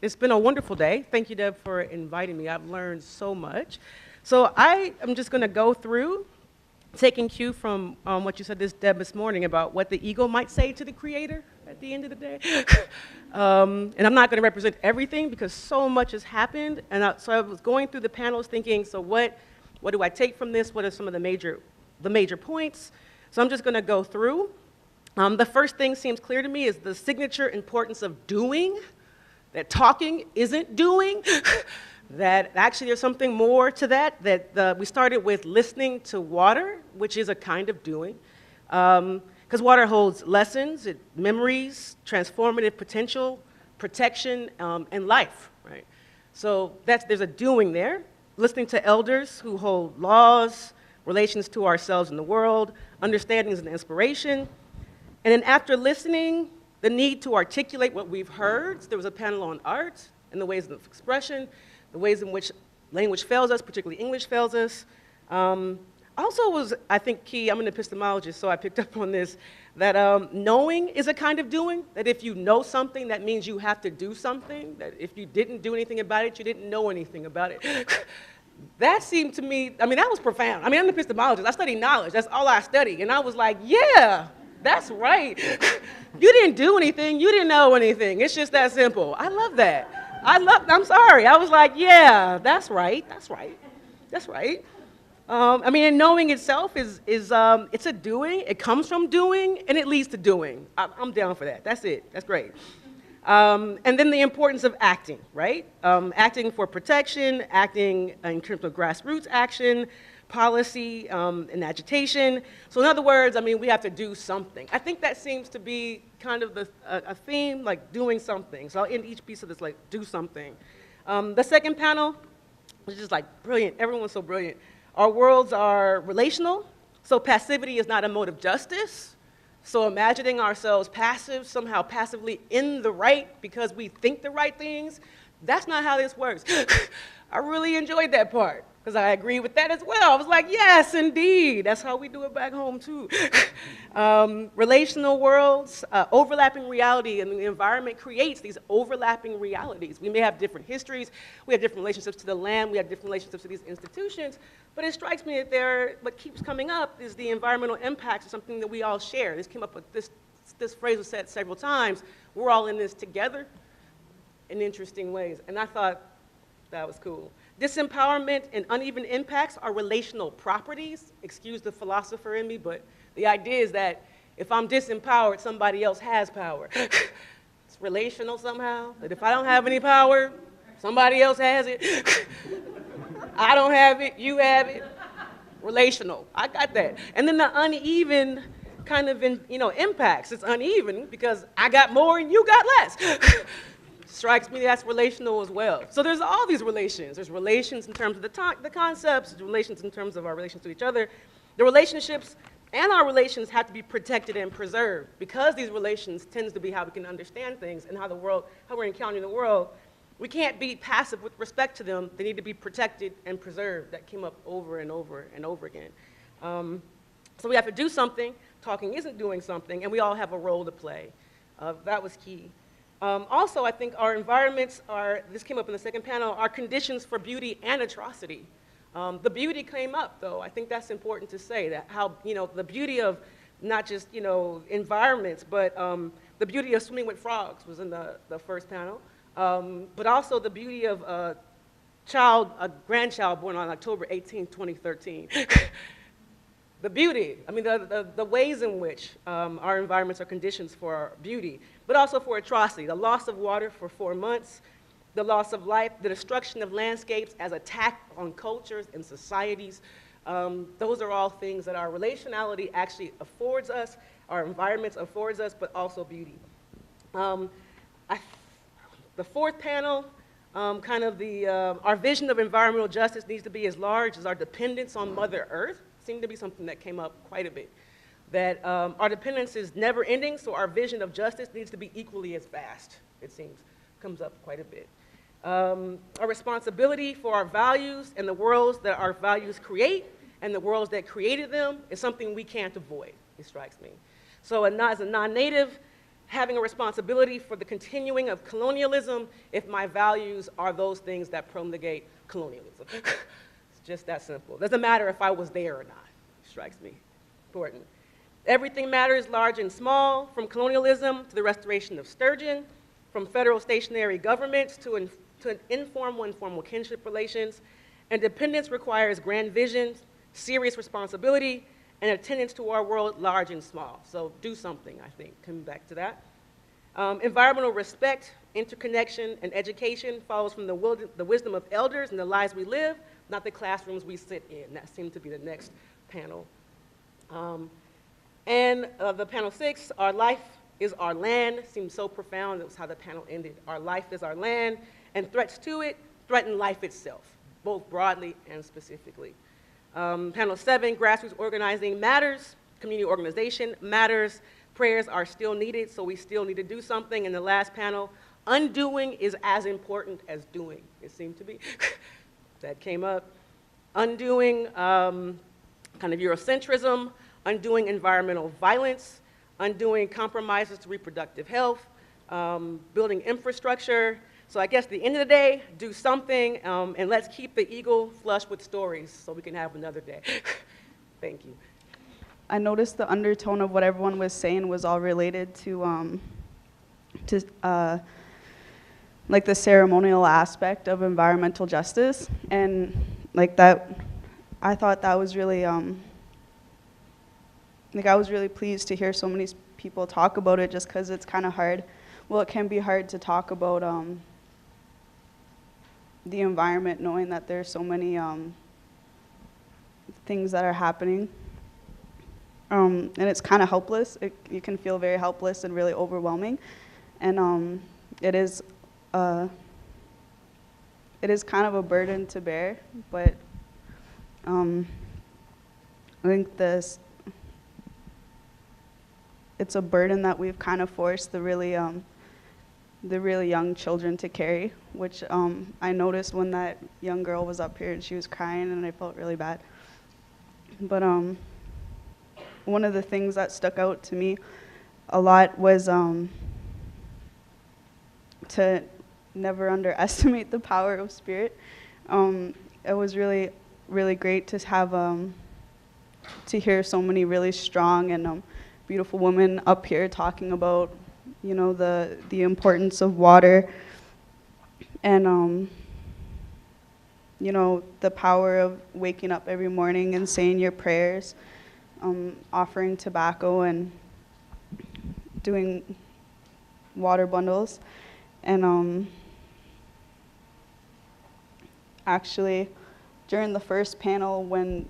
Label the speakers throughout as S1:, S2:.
S1: It's been a wonderful day. Thank you, Deb, for inviting me. I've learned so much. So I am just going to go through, taking cue from what you said, Deb, this morning about what the ego might say to the creator at the end of the day. And I'm not going to represent everything because so much has happened. And so I was going through the panels thinking, so what do I take from this? What are some of the major points? So I'm just going to go through. The first thing seems clear to me is the signature importance of doing, that talking isn't doing, that actually there's something more to that, that we started with listening to water, which is a kind of doing, because water holds lessons, memories, transformative potential, protection, and life, right? So there's a doing there. Listening to elders who hold laws, relations to ourselves and the world, understandings and inspiration. And then after listening, the need to articulate what we've heard. So there was a panel on art and the ways of expression, the ways in which language fails us, particularly English fails us. Also was, I think, key, I'm an epistemologist, so I picked up on this, that knowing is a kind of doing, that if you know something, that means you have to do something, that if you didn't do anything about it, you didn't know anything about it. That seemed to me, I mean, that was profound. I mean, I'm an epistemologist, I study knowledge, that's all I study, and I was like, yeah, that's right. You didn't do anything, you didn't know anything, it's just that simple. I love that. I'm sorry, I was like, yeah, that's right. I mean, and knowing itself is it's a doing, it comes from doing, and it leads to doing. I'm down for that, that's it, that's great. And then the importance of acting, right? Acting for protection, acting in terms of grassroots action, policy, and agitation. So in other words, I mean, we have to do something. I think that seems to be kind of a theme, like doing something. So I'll end each piece of this, like, do something. The second panel was just like brilliant. Everyone's so brilliant. Our worlds are relational, so passivity is not a mode of justice. So imagining ourselves passive, somehow passively in the right because we think the right things, that's not how this works. I really enjoyed that part because I agree with that as well. I was like, yes, indeed. That's how we do it back home too. Relational worlds, overlapping reality, and the environment creates these overlapping realities. We may have different histories, we have different relationships to the land, we have different relationships to these institutions, but it strikes me that what keeps coming up is the environmental impacts of something that we all share. This came up with this phrase was said several times, we're all in this together in interesting ways, and I thought that was cool. Disempowerment and uneven impacts are relational properties. Excuse the philosopher in me, but the idea is that if I'm disempowered, somebody else has power. It's relational somehow, that if I don't have any power, somebody else has it. I don't have it, you have it. Relational, I got that. And then the uneven kind of impacts. It's uneven because I got more and you got less. Strikes me that's relational as well. So there's all these relations. There's relations in terms of the concepts, there's relations in terms of our relations to each other. The relationships and our relations have to be protected and preserved because these relations tends to be how we can understand things and how we're encountering the world. We can't be passive with respect to them. They need to be protected and preserved. That came up over and over and over again. So we have to do something. Talking isn't doing something, and we all have a role to play. That was key. Also, I think our environments this came up in the second panel, are conditions for beauty and atrocity. The beauty came up, though. I think that's important to say, that how, the beauty of not just, environments, but the beauty of swimming with frogs was in the first panel, but also the beauty of a grandchild born on October 18, 2013. The beauty, I mean, the ways in which our environments are conditions for our beauty, but also for atrocity. The loss of water for 4 months, the loss of life, the destruction of landscapes as attack on cultures and societies. Those are all things that our relationality actually affords us, our environments affords us, but also beauty. The fourth panel, our vision of environmental justice needs to be as large as our dependence on Mother Earth. Seemed to be something that came up quite a bit. That our dependence is never ending, so our vision of justice needs to be equally as vast, it seems. Comes up quite a bit. Our responsibility for our values and the worlds that our values create and the worlds that created them is something we can't avoid, it strikes me. So as a non-native, having a responsibility for the continuing of colonialism if my values are those things that promulgate colonialism. It's just that simple. Doesn't matter if I was there or not. Strikes me important. Everything matters, large and small, from colonialism to the restoration of Sturgeon, from federal stationary governments to informal and formal kinship relations. Independence requires grand visions, serious responsibility, and attendance to our world, large and small. So do something, I think, coming back to that. Environmental respect, interconnection, and education follows from the wisdom of elders and the lives we live, not the classrooms we sit in. That seems to be the next panel. The panel 6, our life is our land, seems so profound. That was how the panel ended. Our life is our land, and threats to it threaten life itself, both broadly and specifically. Panel 7, grassroots organizing matters, community organization matters, prayers are still needed, so we still need to do something. In the last panel, undoing is as important as doing, it seemed to be. That came up. Undoing kind of Eurocentrism, undoing environmental violence, undoing compromises to reproductive health, building infrastructure. So I guess at the end of the day, do something, and let's keep the eagle flush with stories so we can have another day. Thank you.
S2: I noticed the undertone of what everyone was saying was all related to like the ceremonial aspect of environmental justice, and like that, I thought that was really like I was really pleased to hear so many people talk about it, just because it's kind of hard. Well, it can be hard to talk about the environment, knowing that there's so many things that are happening. And it's kind of helpless. You can feel very helpless and really overwhelming. And it is kind of a burden to bear, but I think it's a burden that we've kind of forced the really young children to carry, which I noticed when that young girl was up here and she was crying, and I felt really bad. But one of the things that stuck out to me a lot was to never underestimate the power of spirit. It was really, really great to have to hear so many really strong and beautiful women up here talking about, you know, the importance of water, and you know, the power of waking up every morning and saying your prayers, offering tobacco and doing water bundles. And actually, during the first panel, when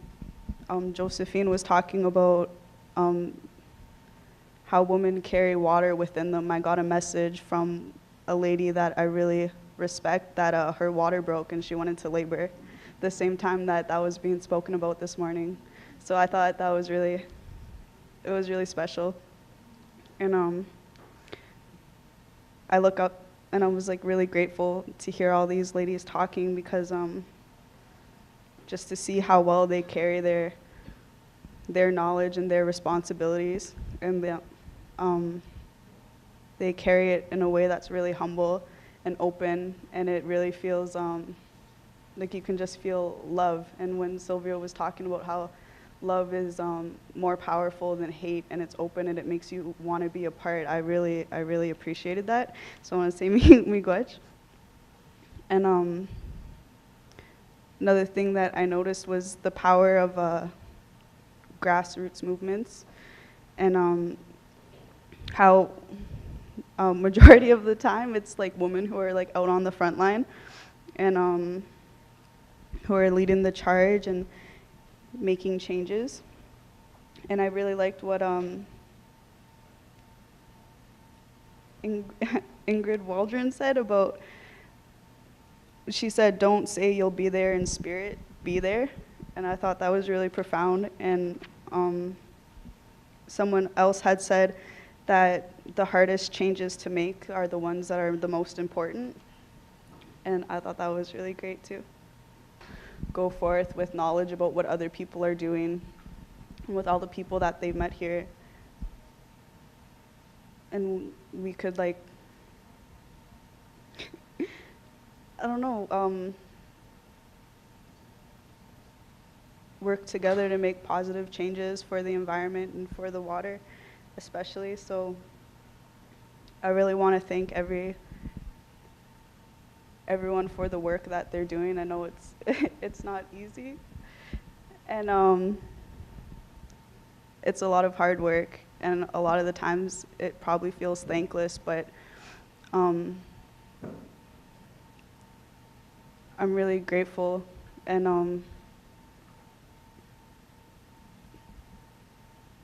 S2: Josephine was talking about how women carry water within them, I got a message from a lady that I really respect that her water broke and she went into labor the same time that was being spoken about this morning. So I thought that was really special. And I look up and I was like really grateful to hear all these ladies talking, because just to see how well they carry their knowledge and their responsibilities, and they carry it in a way that's really humble and open, and it really feels like you can just feel love. And when Sylvia was talking about how love is more powerful than hate, and it's open and it makes you want to be a part, I really appreciated that. So I want to say miigwech. And another thing that I noticed was the power of grassroots movements, and how majority of the time it's like women who are like out on the front line, and who are leading the charge and making changes. And I really liked what Ingrid Waldron said about, she said, don't say you'll be there in spirit, be there. And I thought that was really profound. And someone else had said that the hardest changes to make are the ones that are the most important. And I thought that was really great too. Go forth with knowledge about what other people are doing, and with all the people that they've met here. and we could like, I don't know, work together to make positive changes for the environment and for the water, especially. So I really want to thank everyone for the work that they're doing. I know it's it's not easy, and it's a lot of hard work, and a lot of the times it probably feels thankless, but I'm really grateful, and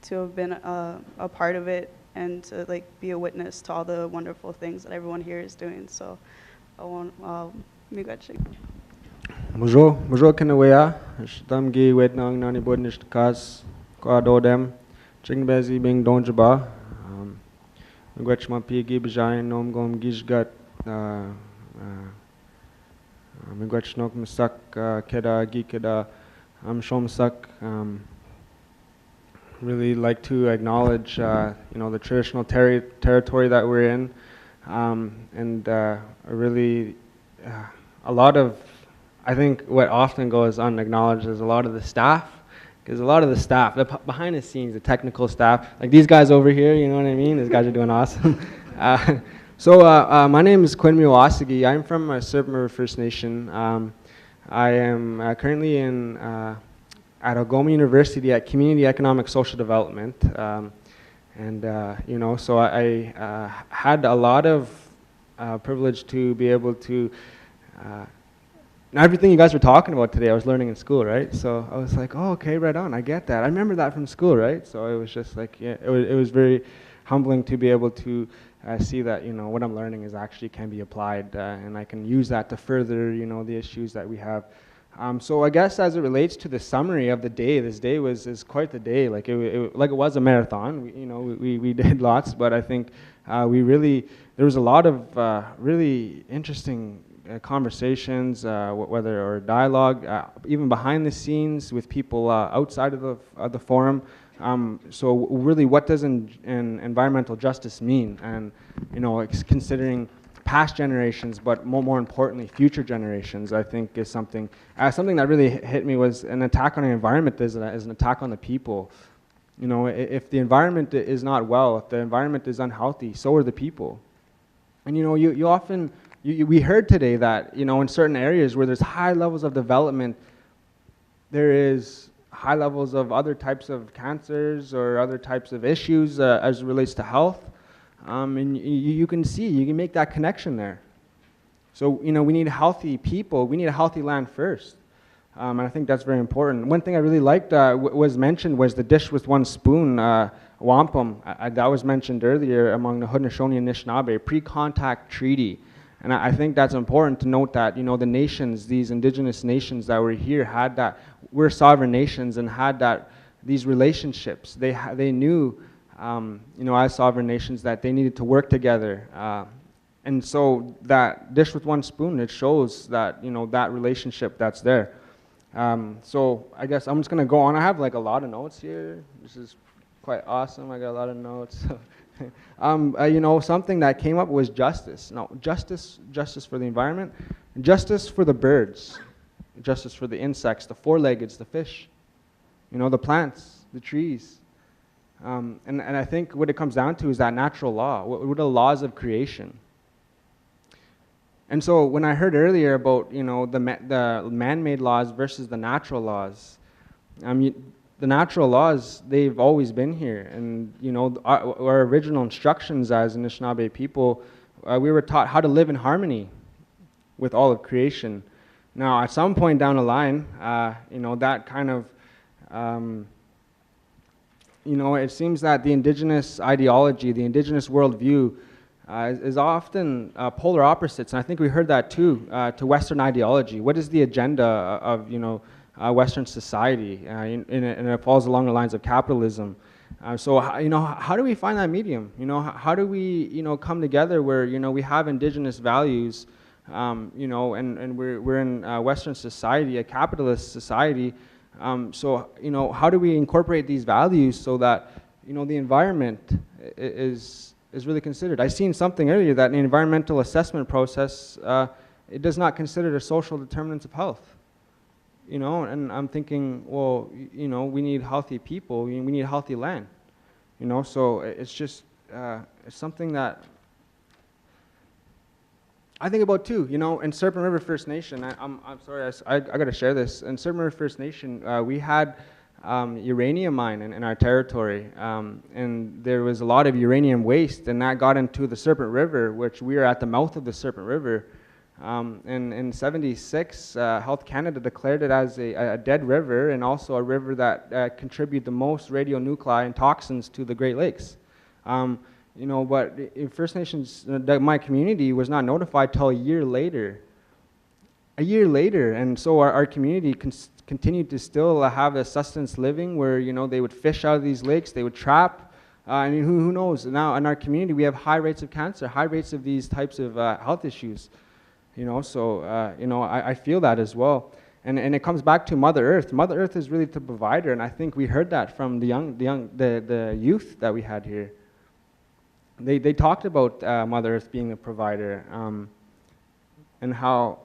S2: to have been a part of it and to like be a witness to all the wonderful things that everyone here is doing. So I want miigwech.
S3: Bonjour, Kenawea. Shtamgi wet nang nani bodnish kas kwa dodem. Chingbezi bing donjaba. Miigwech ma pigi bjain nom gom gishgat. Miigwech nok misak keda gikeda shomsak. Really like to acknowledge, the traditional territory that we're in, and really a lot of, I think what often goes unacknowledged is a lot of the staff, because a lot of the staff, behind the scenes, the technical staff, like these guys over here, you know what I mean? These guys are doing awesome. So my name is Quinn Miwasagi. I'm from Serpent River First Nation. I am currently at Algoma University at Community Economic Social Development, so I had a lot of privilege to be able to, now everything you guys were talking about today I was learning in school, right? So I was like, oh, okay, right on, I get that. I remember that from school, right? So it was just like, yeah, it was very humbling to be able to see that, what I'm learning is actually can be applied, and I can use that to further, the issues that we have. So I guess as it relates to the summary of the day, this day is quite the day. Like it was a marathon. We did lots, but I think there was a lot of really interesting conversations, whether or dialogue, even behind the scenes with people outside of the forum. So really, what does environmental justice mean? And considering past generations, but more importantly, future generations, I think is something that really hit me was an attack on the environment is an attack on the people. If the environment is not well, if the environment is unhealthy, so are the people. And you often, we heard today that, in certain areas where there's high levels of development, there is high levels of other types of cancers or other types of issues as it relates to health. And you can make that connection there. So, we need healthy people. We need a healthy land first. And I think that's very important. One thing I really liked was mentioned was the dish with one spoon, wampum. That was mentioned earlier among the Haudenosaunee and Anishinaabe, pre-contact treaty. And I think that's important to note that, the nations, these indigenous nations that were here had that, we're sovereign nations and had that, these relationships. They knew, as sovereign nations, that they needed to work together. And so that dish with one spoon, it shows that, that relationship that's there. So I guess I'm just going to go on. I have like a lot of notes here. This is quite awesome. I got a lot of notes. Something that came up was justice. No, justice for the environment, justice for the birds, justice for the insects, the four-leggeds, the fish, the plants, the trees. And I think what it comes down to is that natural law. What are the laws of creation? And so when I heard earlier about the man-made laws versus the natural laws, the natural laws, they've always been here. And our original instructions as Anishinaabe people, we were taught how to live in harmony with all of creation. Now, at some point down the line, that kind of it seems that the indigenous ideology, the indigenous worldview, is often polar opposites, and I think we heard that too, to Western ideology. What is the agenda of Western society? And it falls along the lines of capitalism. So how do we find that medium? How do we come together where we have indigenous values, and we're in Western society, a capitalist society. So how do we incorporate these values so that the environment is is really considered. I seen something earlier that in the environmental assessment process, it does not consider the social determinants of health. You know, and I'm thinking, well, you know, we need healthy people, we need healthy land. You know, so it's just, it's something that I think about too. You know, in Serpent River First Nation, I'm sorry, I got to share this. In Serpent River First Nation, we had uranium mine in our territory, and there was a lot of uranium waste, and that got into the Serpent River, which we are at the mouth of the Serpent River. And in '76, Health Canada declared it as a dead river, and also a river that contribute the most radionuclide and toxins to the Great Lakes. You know, but First Nations, my community was not notified till a year later. A year later, and so our community continued to still have a sustenance living where, you know, they would fish out of these lakes, they would trap. I mean, who knows? Now in our community, we have high rates of cancer, high rates of these types of health issues. You know, so, you know, I feel that as well. And it comes back to Mother Earth. Mother Earth is really the provider, and I think we heard that from the youth that we had here. They talked about Mother Earth being the provider, and how,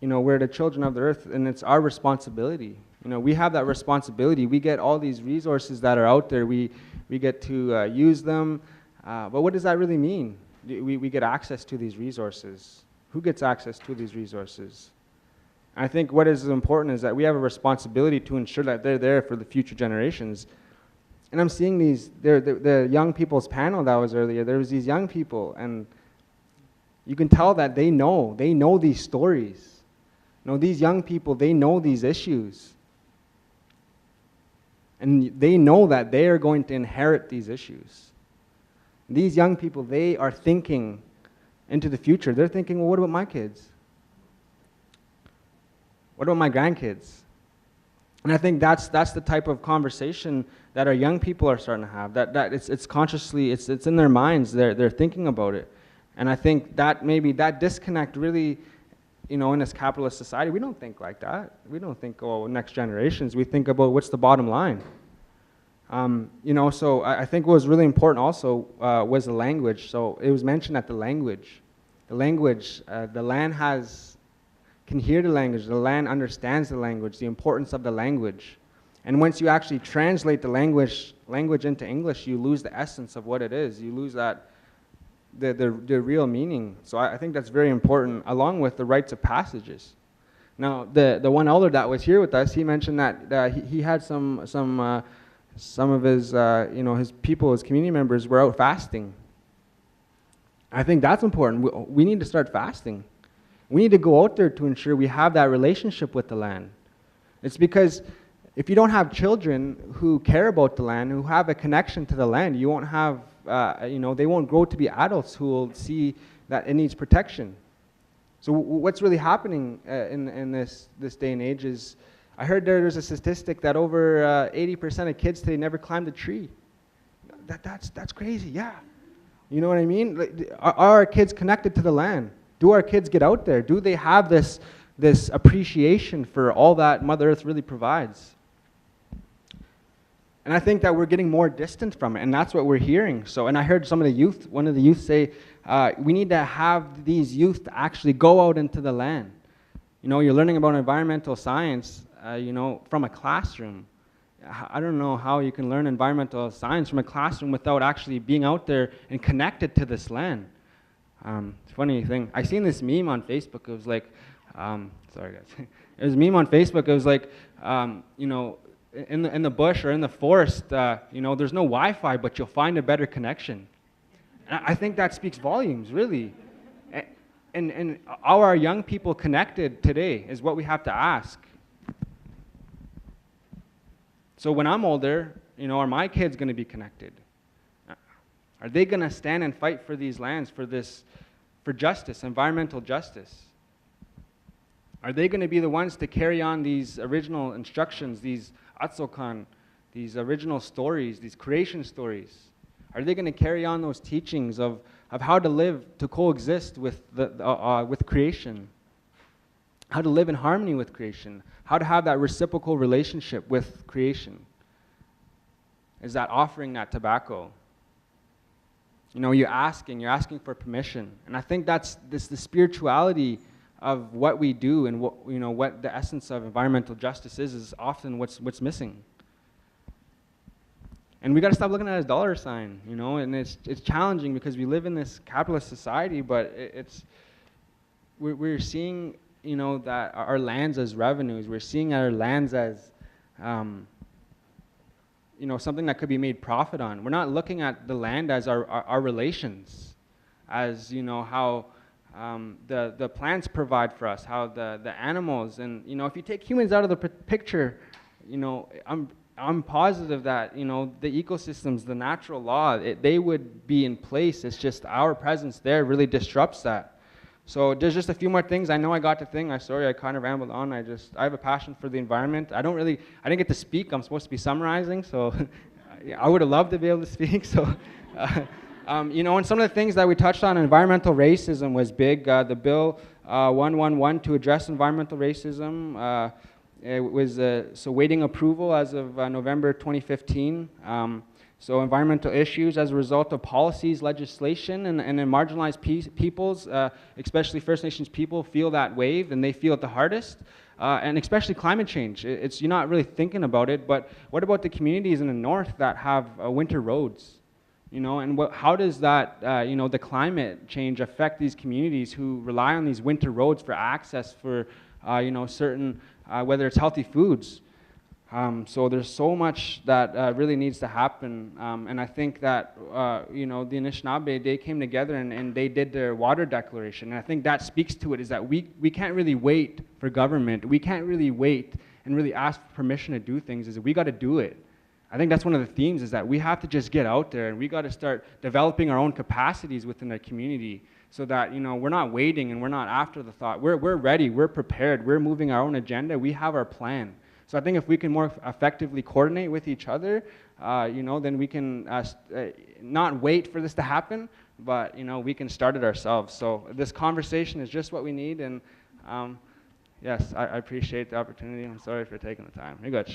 S3: you know, we're the children of the earth, and it's our responsibility. You know, we have that responsibility. We get all these resources that are out there. We get to use them, but what does that really mean? We get access to these resources. Who gets access to these resources? I think what is important is that we have a responsibility to ensure that they're there for the future generations. And I'm seeing the young people's panel that was earlier. There was these young people, and you can tell that they know these stories. You know, these young people, they know these issues. And they know that they are going to inherit these issues. These young people, they are thinking into the future. They're thinking, well, what about my kids? What about my grandkids? And I think that's the type of conversation that our young people are starting to have. That it's consciously, it's in their minds. They're thinking about it. And I think that maybe that disconnect really, you know, in this capitalist society, we don't think like that. We don't think, oh, next generations. We think about what's the bottom line. You know, so I think what was really important also was the language. So it was mentioned that the language, the land can hear the language, the land understands the language, the importance of the language. And once you actually translate the language into English, you lose the essence of what it is. You lose that, the real meaning. So I think that's very important, along with the rites of passages. Now, the one elder that was here with us, he mentioned that he had some of his, you know, his people, his community members were out fasting. I think that's important. We need to start fasting. We need to go out there to ensure we have that relationship with the land. It's because if you don't have children who care about the land, who have a connection to the land, you won't have, you know, they won't grow to be adults who will see that it needs protection. So what's really happening in this day and age is, I heard there's a statistic that over 80% of kids today never climbed a tree. That's crazy, yeah. You know what I mean? Are our kids connected to the land? Do our kids get out there? Do they have this appreciation for all that Mother Earth really provides? And I think that we're getting more distant from it, and that's what we're hearing. So, and I heard one of the youth say, we need to have these youth to actually go out into the land. You know, you're learning about environmental science, you know, from a classroom. I don't know how you can learn environmental science from a classroom without actually being out there and connected to this land. Funny thing, I seen this meme on Facebook. It was like, sorry guys, it was a meme on Facebook. It was like, you know, in the bush or in the forest, you know, there's no Wi-Fi, but you'll find a better connection. And I think that speaks volumes, really. And are our young people connected today is what we have to ask. So when I'm older, you know, are my kids going to be connected? Are they going to stand and fight for these lands, for justice, environmental justice? Are they going to be the ones to carry on these original instructions, these Atsokan, these original stories, these creation stories? Are they going to carry on those teachings of how to live, to coexist with creation? How to live in harmony with creation? How to have that reciprocal relationship with creation? Is that offering that tobacco? You know, you're asking for permission. And I think that's the spirituality of what we do, and what, you know, what the essence of environmental justice is often what's missing. And we got to stop looking at it as dollar sign, you know, and it's challenging because we live in this capitalist society, but we're seeing, you know, that our lands as revenues. We're seeing our lands as, you know, something that could be made profit on. We're not looking at the land as our relations, as, you know, how the plants provide for us, how the animals, and, you know, if you take humans out of the picture, you know, I'm positive that, you know, the ecosystems, the natural law, they would be in place. It's just our presence there really disrupts that. So there's just a few more things. I know I got to think. Sorry, I kind of rambled on. I have a passion for the environment. I didn't get to speak. I'm supposed to be summarizing, so I would have loved to be able to speak. So, you know, and some of the things that we touched on, environmental racism was big. The bill 111 to address environmental racism. It was so waiting approval as of November 2015. So environmental issues as a result of policies, legislation, and in marginalized peoples, especially First Nations people, feel that wave, and they feel it the hardest. And especially climate change. You're not really thinking about it, but what about the communities in the north that have winter roads? You know, and how does that, you know, the climate change affect these communities who rely on these winter roads for access for, you know, certain, whether it's healthy foods. So there's so much that really needs to happen, and I think that, you know, the Anishinaabe, they came together and they did their water declaration, and I think that speaks to it, is that we can't really wait for government. We can't really wait and really ask for permission to do things. Is that we got to do it. I think that's one of the themes, is that we have to just get out there, and we got to start developing our own capacities within our community, so that, you know, we're not waiting and we're not after the thought. We're ready, we're prepared, we're moving our own agenda, we have our plan. So I think if we can more effectively coordinate with each other, you know, then we can not wait for this to happen, but, you know, we can start it ourselves. So this conversation is just what we need, and yes, I appreciate the opportunity. I'm sorry for taking the time. You're good.